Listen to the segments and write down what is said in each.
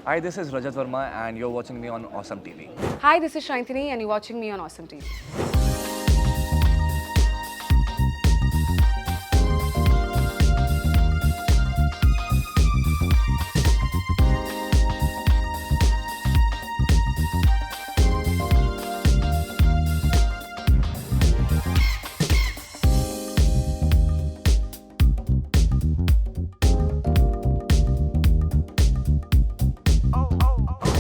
Hi, this is Rajat Verma, and you're watching me on Awesome TV. Hi, this is Shantini, and you're watching me on Awesome TV.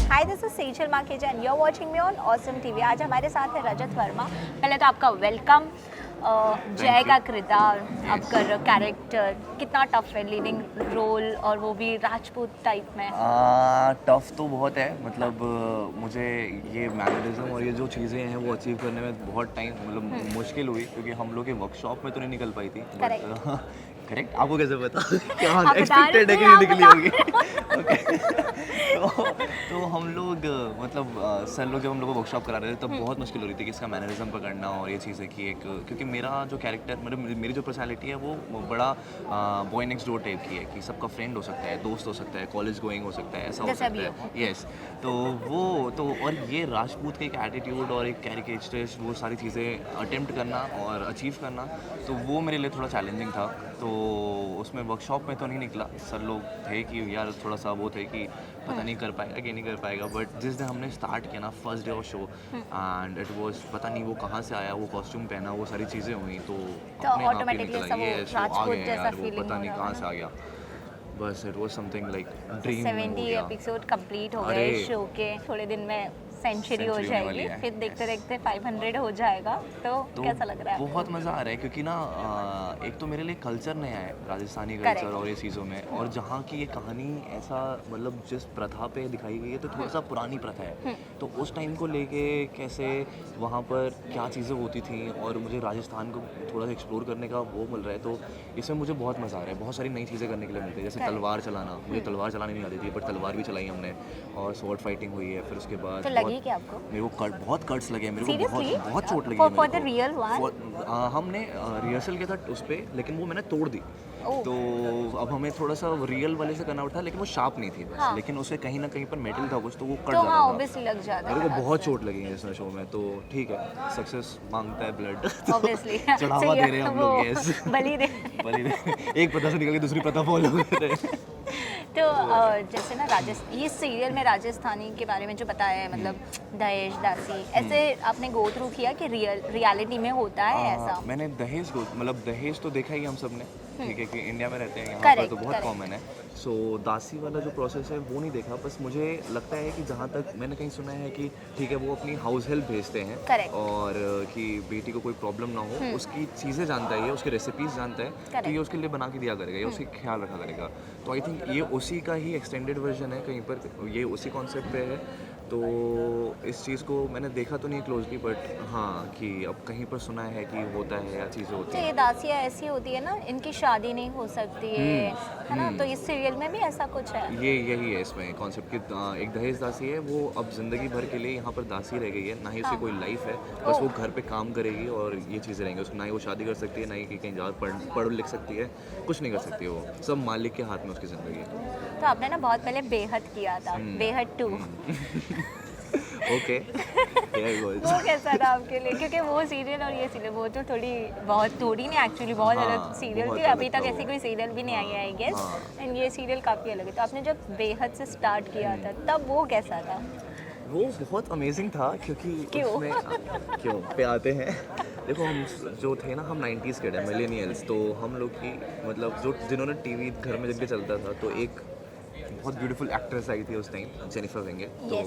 Hi this is Sejal Makhija and you are watching me on Awesome TV. आज हमारे साथ है रजत वर्मा। पहले तो आपका welcome. जय का किरदार आप कर रहे हो, कैरेक्टर कितना टफ है लीडिंग रोल, और वो भी राजपूत टाइप में। टफ तो बहुत है, मतलब मुझे ये मैनरिज्म और ये जो चीज़ें हैं वो अचीव करने में बहुत टाइम मतलब मुश्किल हुई, क्योंकि हम लोग के वर्कशॉप में तो नहीं निकल पाई थी। करेक्ट। आपको कैसे पता? क्या एक्सपेक्टेड है कि नहीं निकली होगी? तो हम लोग मतलब सर लोग जब हम लोग को वर्कशॉप करा रहे थे तब बहुत मुश्किल हो रही थी कि इसका मैनरिज्म पकड़ना और ये चीज़ें कि एक, क्योंकि मेरा जो कैरेक्टर मतलब मेरी जो पर्सनालिटी है वो बड़ा बॉय नेक्स्ट डोर टाइप की है, कि सबका फ्रेंड हो सकता है, दोस्त हो सकता है, कॉलेज गोइंग हो सकता है, ऐसा हो सकता है। यस, तो वो तो और ये राजपूत का एक एटीट्यूड और एक कैरिकेचरिस्ट, वो सारी चीज़ें अटेम्प्ट करना और अचीव करना, तो वो मेरे लिए थोड़ा चैलेंजिंग था। तो उसमें वर्कशॉप में तो नहीं निकला। सर लोग थे कि यार थोड़ा सा वो थे कि पता नहीं कर पाएगा कि नहीं कर पाएगा, बट जिस दिन हमने स्टार्ट किया ना first day of show, and it was पता नहीं वो कहाँ से आया, वो कॉस्ट्यूम पहना, वो सारी चीज़ें हुई, तो अपने आप ही निकला ये शो आ गया यार, वो पता नहीं कहाँ से आ गया। बस it was something like dream. 70 episode complete हो गए शो के, थोड़े दिन में सेंचुरी हो जाएगी, फिर देखते देखते 500 हो जाएगा। तो कैसा लग रहा है? बहुत मज़ा आ रहा है, क्योंकि ना एक तो मेरे लिए कल्चर नया है, राजस्थानी कल्चर और ये चीज़ों में, और जहाँ की ये कहानी ऐसा मतलब जिस प्रथा पे दिखाई गई है तो थोड़ा सा पुरानी प्रथा है, तो उस टाइम को लेके कैसे वहाँ पर क्या चीज़ें होती थी, और मुझे राजस्थान को थोड़ा सा एक्सप्लोर करने का वो मिल रहा है, तो इसमें मुझे बहुत मज़ा आ रहा है। बहुत सारी नई चीज़ें करने के लिए मिलती है, जैसे तलवार चलाना। मुझे तलवार चलानी नहीं आती थी, बट तलवार भी चलाई हमने, और स्वॉर्ड फाइटिंग हुई है। फिर उसके बाद कि आपको मेरे को बहुत कट्स लगे, मेरे को बहुत चोट लगी फॉर द रियल वन। हमने रिहर्सल किया था उस पर, लेकिन वो मैंने तोड़ दी। तो अब हमें थोड़ा सा रियल वाले से करना पड़ता, लेकिन वो शार्प नहीं थी बस, लेकिन उसे कहीं ना कहीं पर मेटल था कुछ, तो वो कट जाता था। ऑब्वियसली लग जाता है। मेरे को बहुत चोट लगी है इस शो में, तो ठीक है, सक्सेस मांगता है ब्लड। ऑब्वियसली चढ़ावा दे रहे हैं हम लोग। यस, बलि दे एक प्रथा से निकल के दूसरी प्रथा फॉलो कर रहे हैं। तो जैसे ना ये सीरियल में राजस्थानी के बारे में जो बताया है, मतलब दहेज दासी, ऐसे आपने गो थ्रू किया कि रियलिटी में होता है ऐसा? मैंने दहेज को मतलब दहेज तो देखा ही हम सब ने, ठीक है, कि इंडिया में रहते हैं, यहाँ पर तो बहुत कॉमन है। सो दासी वाला जो प्रोसेस है वो नहीं देखा, बस मुझे लगता है कि जहाँ तक मैंने कहीं सुना है कि ठीक है, वो अपनी हाउस हेल्प भेजते हैं, और कि बेटी को कोई प्रॉब्लम ना हो, उसकी चीज़ें जानता है ये, उसकी रेसिपीज़ जानता है, तो ये उसके लिए बना के दिया करेगा, ये उसकी ख्याल रखा करेगा। तो आई थिंक ये उसी का ही एक्सटेंडेड वर्जन है, कहीं पर ये उसी कॉन्सेप्ट पे है। तो इस चीज़ को मैंने देखा तो नहीं क्लोजली, बट हाँ कि अब कहीं पर सुना है कि होता है या चीज़ें होती तो हैं। ये दासियाँ ऐसी होती है ना, इनकी शादी नहीं हो सकती है ना, तो इस सीरियल में भी ऐसा कुछ है? यही है इसमें कॉन्सेप्ट कि एक दहेज दासी है, वो अब ज़िंदगी भर के लिए यहाँ पर दासी रह गई है, ना ही उसकी कोई लाइफ है, बस वो घर पे काम करेगी और ये चीज़ें रहेंगी उसको, ना ही वो शादी कर सकती है, ना ही कहीं जा पढ़ लिख सकती है, कुछ नहीं कर सकती, वो सब मालिक के हाथ में उसकी ज़िंदगी है। तो आपने ना बहुत पहले बेहद किया था, बेहद 2। ओके, वो कैसा था आपके लिए? क्योंकि वो सीरियल और ये सीरियल, वो तो थोड़ी नहीं एक्चुअली बहुत अलग सीरियल थी, अभी तक ऐसी कोई सीरियल भी नहीं आई है आई गेस, एंड ये सीरियल काफ़ी अलग है। तो आपने जब बेहद से स्टार्ट किया था तब वो कैसा था? वो बहुत अमेजिंग था, क्योंकि उसमें क्यों पे आते हैं। देखो, हम जो थे ना, हम 90s किड हैं, मिलेनियल्स, तो हम लोग की मतलब जो जिन्होंने टीवी घर में जिनके चलता था, तो एक बहुत ब्यूटीफुल एक्ट्रेस आई थी उस टाइम, जेनिफर वेंगे, तो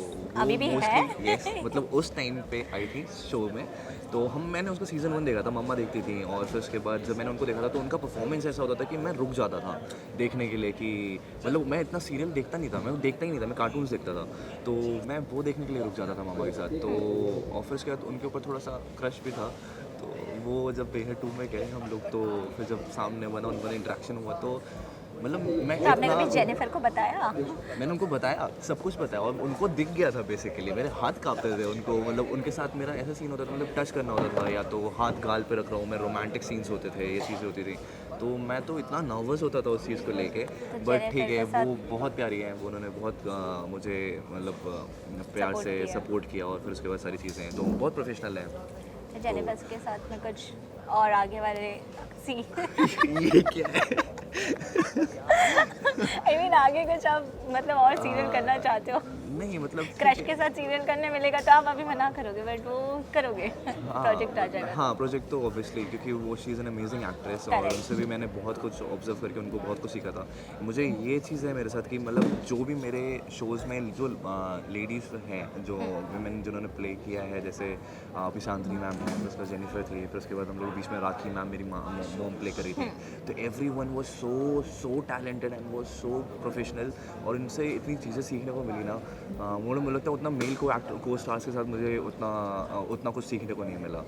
अभी भी है। यस, मतलब उस टाइम पे आई थी शो में, तो मैंने उसका सीज़न 1 देखा था, मम्मा देखती थी, और फिर उसके बाद जब मैंने उनको देखा था तो उनका परफॉर्मेंस ऐसा होता था कि मैं रुक जाता था देखने के लिए, कि मतलब मैं इतना सीरियल देखता नहीं था, मैं देखता ही नहीं था, मैं कार्टून्स देखता था, तो मैं वो देखने के लिए रुक जाता था मम्मा के साथ। तो और फिर उसके बाद उनके ऊपर थोड़ा सा क्रश भी था, तो वो जब बेहद 2 में गए हम लोग, तो फिर जब सामने बना उनका इंटरेक्शन हुआ, तो मतलब मैं तो आपने कभी जेनिफर को बताया? मैंने उनको बताया, सब कुछ बताया, और उनको दिख गया था बेसिकली, मेरे हाथ कांपते थे उनको, मतलब उनके साथ मेरा ऐसा सीन होता था, मतलब टच करना होता था, या तो हाथ गाल पे रख रहा हूँ मैं, रोमांटिक सीन्स होते थे, ये चीज़ें होती थी, तो मैं तो इतना नर्वस होता था उस चीज़ को लेके, बट ठीक है, वो बहुत प्यारी है, वो उन्होंने बहुत मुझे मतलब प्यार से सपोर्ट किया और फिर उसके बाद सारी चीज़ें, तो बहुत प्रोफेशनल है। तो जेनिफर के साथ में कुछ और आगे वाले सी ये क्या है? आई मीन आगे कुछ आप मतलब और सीरियल करना चाहते हो? नहीं मतलब क्रश के साथ सीरियल करने मिलेगा तो आप अभी मना करोगे, बट वो करोगे प्रोजेक्ट आ जाएगा। हाँ, प्रोजेक्ट तो ऑब्वियसली, क्योंकि वो she is an amazing actress और उनसे भी मैंने बहुत कुछ ऑब्जर्व करके उनको बहुत कुछ सीखा था। मुझे ये चीज़ है मेरे साथ कि मतलब जो भी मेरे शोज़ में जो लेडीज़ हैं, जो वुमेन जिन्होंने प्ले किया है, जैसे अभी शांतनी मैम है, फिर उसका जेनिफर थी, फिर उसके बाद हम लोग बीच में राखी मैम मेरी मॉम प्ले करी थी, तो every one was so talented and was so professional, और इनसे इतनी चीज़ें सीखने को मिली ना, मुझे लगता है उतना मेल को स्टार्स के साथ मुझे उतना कुछ सीखने को नहीं मिला।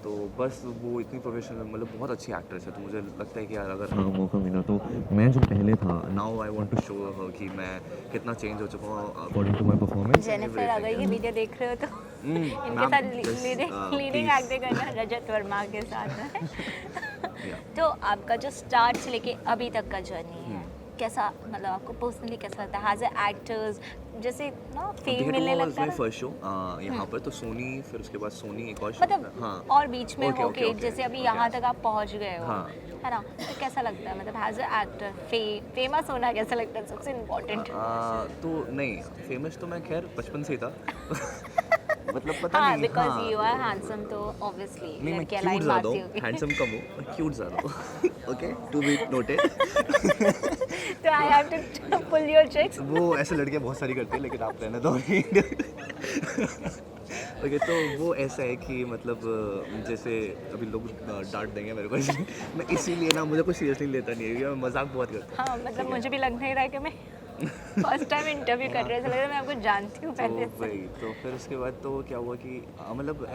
तो बस वो इतनी प्रोफेशनल, मतलब बहुत अच्छी एक्ट्रेस है, तो मुझे लगता है कि यार अगर हाँ मौका मिला तो मैं जो पहले था, now I want to show her कि मैं कितना चेंज हो चुका हूँ according to my performance. Jennifer अगर ये वीडियो देख रहे हो तो इनके साथ लीडिंग एक्टिंग करना रजत वर्मा के साथ है। तो आपका जो स्टार्ट से लेके अभी तक का जर्नी है, कैसा, मतलब आपको पर्सनली कैसा लगता है एज ए एक्टर्स, जैसे ना फेम मिलने लगता है? फर्स्ट शो यहाँ पर तो सोनी, फिर उसके बाद सोनी एक और शो, मतलब हाँ, और बीच में Okay, होके okay, okay, जैसे अभी okay. यहाँ तक आप पहुँच गए हो, हाँ। है ना, तो कैसा लगता है, मतलब एज ए एक्टर फेमस होना कैसा लगता है, सबसे इम्पोर्टेंट? तो नहीं, फेमस तो मैं खैर बचपन से ही था। मतलब पता हाँ, नहीं, बिकॉज यू आर हैंडसम, तो ऑब्वियसली नहीं, मैं लड़कियां क्यूट लाइन ज़्यादा मारती हूँ, होगी। हैंडसम कम हूँ, क्यूट ज़्यादा हूँ। Okay, to be noted. तो I have to pull your tricks. वो ऐसे लड़कियाँ बहुत सारी करती हैं, लेकिन आप रहने दो। ओके, तो वो ऐसा है कि मतलब जैसे अभी लोग डांट देंगे मेरे को, मैं इसीलिए ना मुझे कुछ सीरियसली लेता नहीं है, मैं मजाक बहुत करता हूँ। हाँ, मतलब मुझे भी लग नहीं रहा है कि मैं फर्स्ट टाइम इंटरव्यू कर रही हूँ, ऐसा लग रहा है मैं आपको जानती हूँ पहले तो से। वही, तो फिर उसके बाद तो क्या हुआ कि मतलब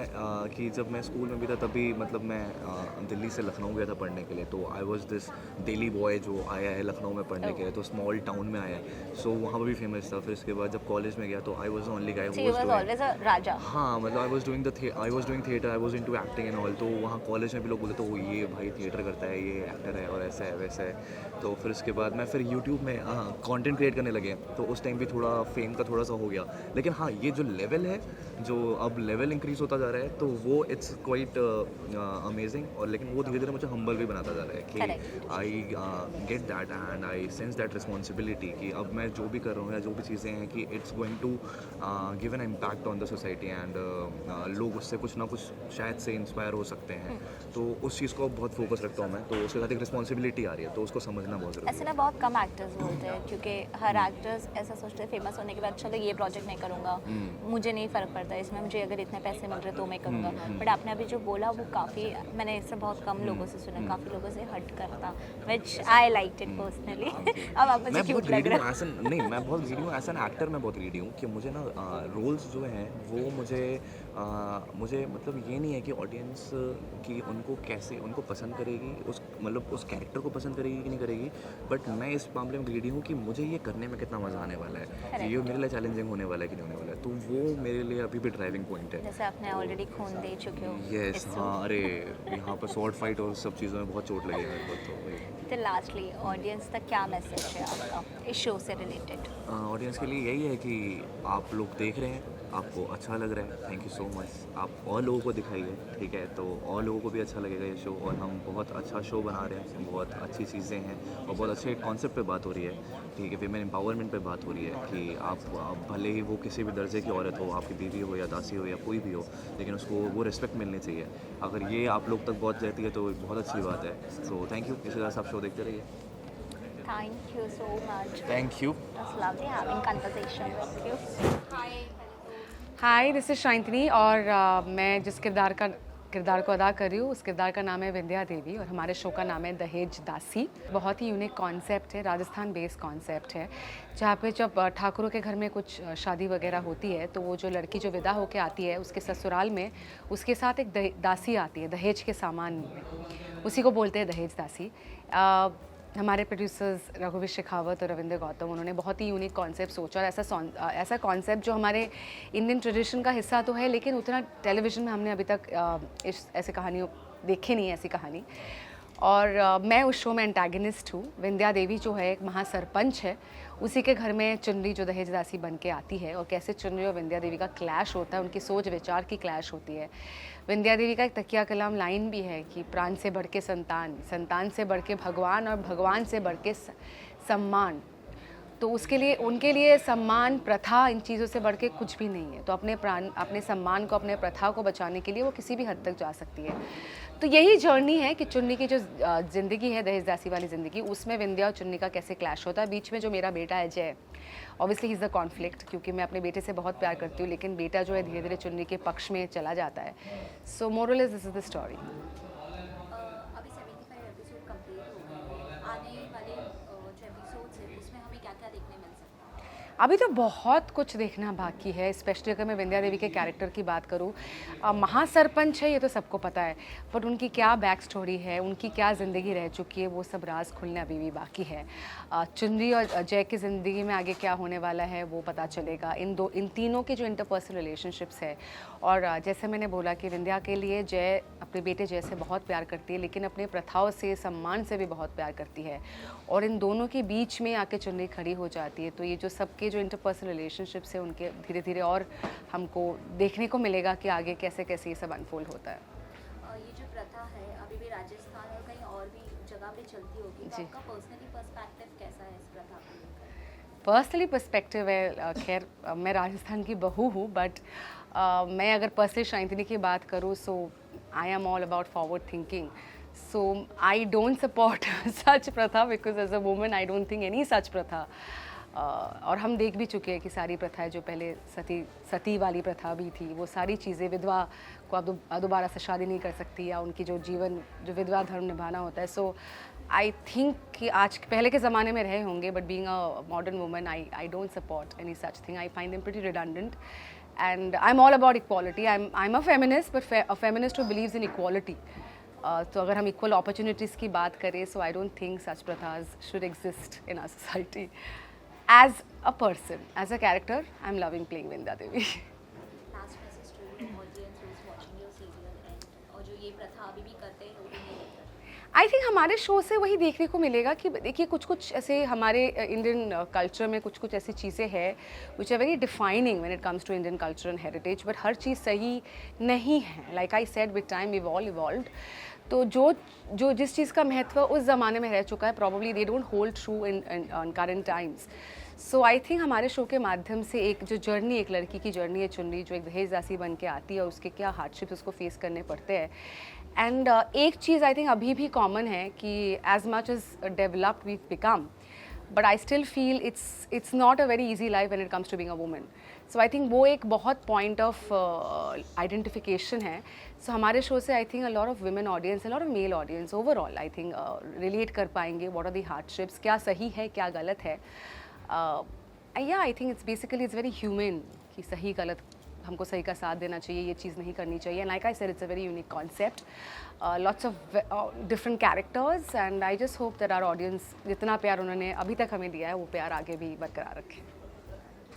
कि जब मैं स्कूल में भी था तभी मतलब मैं दिल्ली से लखनऊ गया था पढ़ने के लिए, तो I was this Delhi boy जो आया है लखनऊ में पढ़ने के लिए, तो स्मॉल टाउन में आया है, सो वहाँ पर भी फेमस था। फिर उसके बाद जब कॉलेज में गया तो I was only guy So you was always a राजा। हाँ, मतलब I was doing theatre, I was into acting and all, तो वहाँ कॉलेज में भी लोग बोलते तो ये भाई थिएटर करता है, ये एक्टर है और ऐसा है वैसा है। तो फिर उसके बाद मैं फिर यूट्यूब में कंटेंट क्रिएट करने लगे, तो उस टाइम भी थोड़ा फेम का थोड़ा सा हो गया, लेकिन हाँ ये जो लेवल है, जो अब लेवल इंक्रीज होता जा रहा है, तो वो इट्स क्वाइट अमेजिंग, और लेकिन वो धीरे धीरे मुझे हम्बल भी बनाता जा रहा है कि I get that and I sense that responsibility कि अब मैं जो भी कर रहा हूँ या जो भी चीज़ें हैं कि it's going to give an impact on the society and लोग उससे कुछ ना कुछ शायद से इंस्पायर हो सकते हैं, तो उस चीज़ को बहुत फोकस रखता हूँ मैं, तो उसके साथ एक रिस्पॉन्सिबिलिटी आ रही है, तो उसको समझना बहुत ज़रूरी ऐसे है। ना बहुत कम एक्टर्स बोलते हैं, क्योंकि हर एक्टर्स ऐसा सोचते हैं फेमस होने के बाद चलो ये प्रोजेक्ट नहीं करूँगा, मुझे नहीं फ़र्क पड़ता इसमें, मुझे अगर इतने पैसे मिल रहे तो मैं करूँगा। बट आपने अभी जो बोला वो काफ़ी, मैंने इससे बहुत कम लोगों से सुना, काफ़ी लोगों से हट कर था, विच आई लाइक इट पर्सनली। अब आप मुझे मैं क्यूट बहुत लग ग्रीडी रहा हूँ है। एज एन नहीं, मैं बहुत ग्रीडी हूँ एज एन एक्टर, मैं बहुत ग्रीडी हूँ कि मुझे ना रोल्स जो हैं वो मुझे मतलब ये नहीं है कि ऑडियंस की उनको कैसे उनको पसंद करेगी, उस मतलब उस कैरेक्टर को पसंद करेगी कि नहीं करेगी, बट मैं इस मामले में ग्रीडी हूँ कि मुझे ये करने में कितना मज़ा आने वाला है, कि ये मेरे लिए चैलेंजिंग होने वाला है कि नहीं होने वाला है, तो वो मेरे लिए अभी भी ड्राइविंग पॉइंट है। जैसे आपने ऑलरेडी खून दे चुके हो। यस, हाँ, अरे यहाँ पर स्वॉर्ड फाइट और सब चीज़ों में बहुत चोट लगी है मेरे को, तो वही। तो लास्टली ऑडियंस तक क्या मैसेज है आपका इस शो से रिलेटेड? ऑडियंस के लिए यही है कि आप लोग देख रहे हैं, आपको अच्छा लग रहा है, थैंक यू सो मच, आप और लोगों को दिखाइए, ठीक है, तो और लोगों को भी अच्छा लगेगा ये शो, और हम बहुत अच्छा शो बना रहे हैं, बहुत अच्छी चीज़ें हैं और बहुत अच्छे कॉन्सेप्ट पे बात हो रही है, ठीक है, विमेन एम्पावरमेंट पे बात हो रही है कि आप भले ही वो किसी भी दर्जे की औरत हो, आपकी बीवी हो या दासी हो या कोई भी हो, लेकिन उसको वो रिस्पेक्ट मिलनी चाहिए। अगर ये आप लोग तक पहुँच जाती है तो बहुत अच्छी बात है। सो थैंक यू, इसी तरह से आप शो देखते रहिए। Thank you so much. Thank you. It was lovely having conversation with you. Hi, this is Shantani, और मैं जिस किरदार को अदा कर रही हूँ उस किरदार का नाम है विंध्या देवी, और हमारे शो का नाम है दहेज दासी। बहुत ही यूनिक कॉन्सेप्ट है, राजस्थान बेस्ड कॉन्सेप्ट है, जहाँ पे जब ठाकुरों के घर में कुछ शादी वगैरह होती है तो वो जो लड़की जो विदा होके आती है उसके ससुराल में उसके साथ एक दासी आती है दहेज के सामान में, उसी को बोलते हैं दहेज दासी। हमारे प्रोड्यूसर्स रघुवीर शेखावत और रविंद्र गौतम, उन्होंने बहुत ही यूनिक कॉन्सेप्ट सोचा, और ऐसा कॉन्सेप्ट जो हमारे इंडियन ट्रेडिशन का हिस्सा तो है, लेकिन उतना टेलीविज़न में हमने अभी तक ऐसी कहानियों देखी नहीं है, ऐसी कहानी। और मैं उस शो में एंटागनिस्ट हूँ। विंध्या देवी जो है एक महासरपंच है, उसी के घर में चुनरी जो दहेज दासी बन के आती है और कैसे चुनरी और विंध्या देवी का क्लैश होता है, उनकी सोच विचार की क्लैश होती है। विंध्या देवी का एक तकिया कलाम लाइन भी है कि प्राण से बढ़ के संतान, संतान से बढ़ के भगवान और भगवान से बढ़ के सम्मान। तो उसके लिए उनके लिए सम्मान प्रथा इन चीज़ों से बढ़ के कुछ भी नहीं है। तो अपने प्राण, अपने सम्मान को, अपने प्रथा को बचाने के लिए वो किसी भी हद तक जा सकती है। तो यही जर्नी है कि चुन्नी की जो ज़िंदगी है, दहेज दासी वाली ज़िंदगी, उसमें विंध्या और चुन्नी का कैसे क्लैश होता है। बीच में जो मेरा बेटा है जय, obviously he is the conflict, क्योंकि मैं अपने बेटे से बहुत प्यार करती हूँ, लेकिन बेटा जो है धीरे धीरे चुन्नी के पक्ष में चला जाता है। सो moral is this is the story. अभी 75 एपिसोड कंप्लीट हो गए हैं। आने वाले जो एपिसोड्स हैं उसमें हमें क्या क्या देखने मिल सकता है? अभी तो बहुत कुछ देखना बाकी है, स्पेशली अगर मैं विंध्या देवी के कैरेक्टर की बात करूँ। महासरपंच है ये तो सबको पता है, पर उनकी क्या बैक स्टोरी है, उनकी क्या ज़िंदगी रह चुकी है, वो सब राज खुलने अभी भी बाकी है। चुनरी और जय की ज़िंदगी में आगे क्या होने वाला है वो पता चलेगा। इन तीनों के जो इंटरपर्सनल रिलेशनशिप्स है, और जैसे मैंने बोला कि विंध्या के लिए जय अपने बेटे जय से बहुत प्यार करती है, लेकिन अपने प्रथाओं से, सम्मान से भी बहुत प्यार करती है, और इन दोनों के बीच में आके चुनरी खड़ी हो जाती है। तो ये जो सबके जो इंटरपर्सनल रिलेशनशिप्स है, उनके धीरे धीरे और हमको देखने को मिलेगा कि आगे कैसे कैसे ये सब अनफोल्ड होता है। ये जो प्रथा है अभी भी राजस्थान और कहीं और भी जगह पे चलती होगी, तो जी। आपका पर्सनली पर्सपेक्टिव कैसा है इस प्रथा को लेकर? पर्सनली पर्सपेक्टिव है, खैर मैं राजस्थान की बहू हूँ, बट मैं अगर पर्सनली शांतिनी की बात करूँ, so I am all about forward thinking. So I don't support such प्रथा, because as a woman I don't think any such प्रथा। और हम देख भी चुके हैं कि सारी प्रथाएं जो पहले सती वाली प्रथा भी थी, वो सारी चीज़ें, विधवा को आप दोबारा से शादी नहीं कर सकती, या उनकी जो जीवन, जो विधवा धर्म निभाना होता है। सो आई थिंक कि आज पहले के ज़माने में रहे होंगे, but being a modern woman I don't support any such thing. I find them pretty redundant, and I am all about equality. I am a feminist, but a feminist who believes in equality. तो अगर हम equal opportunities की बात करें, so I don't think such प्रथाज should exist in our society. As a person, as a character, I'm loving playing Vindhya Devi. Last message to audience who is watching your serial and और जो ये प्रथा अभी भी करते हैं उन्हें लेकर? आई थिंक हमारे शो से वही देखने को मिलेगा कि देखिए कुछ ऐसे हमारे इंडियन कल्चर में कुछ ऐसी चीज़ें हैं which are very defining when it comes to Indian culture and heritage, but हर चीज़ सही नहीं है। Like I said, with time we all evolved. तो जो जिस चीज़ का महत्व उस ज़माने में रह चुका है, probably they don't hold true in current times. So I think हमारे शो के माध्यम से एक जो जर्नी, एक लड़की की जर्नी है चुनरी, जो एक दहेज दासी बन के आती है और उसके क्या हार्डशिप्स उसको फेस करने पड़ते हैं। एंड एक चीज़ आई थिंक अभी भी कॉमन है कि as much as developed we become, but I still feel it's not a very easy life when it comes to being a woman. So I think वो एक बहुत पॉइंट ऑफ आइडेंटिफिकेशन है। सो हमारे show से I think a lot of women audience, a lot of male audience overall I think relate कर पाएंगे। What are the hardships, क्या सही है क्या गलत है। या I think it's very human कि सही गलत, हमको सही का साथ देना चाहिए, ये चीज़ नहीं करनी चाहिए। And like I said, it's a very unique concept, lots of different characters, and I just hope that our audience जितना प्यार उन्होंने अभी तक हमें दिया है, वो प्यार आगे भी बरकरार रखें।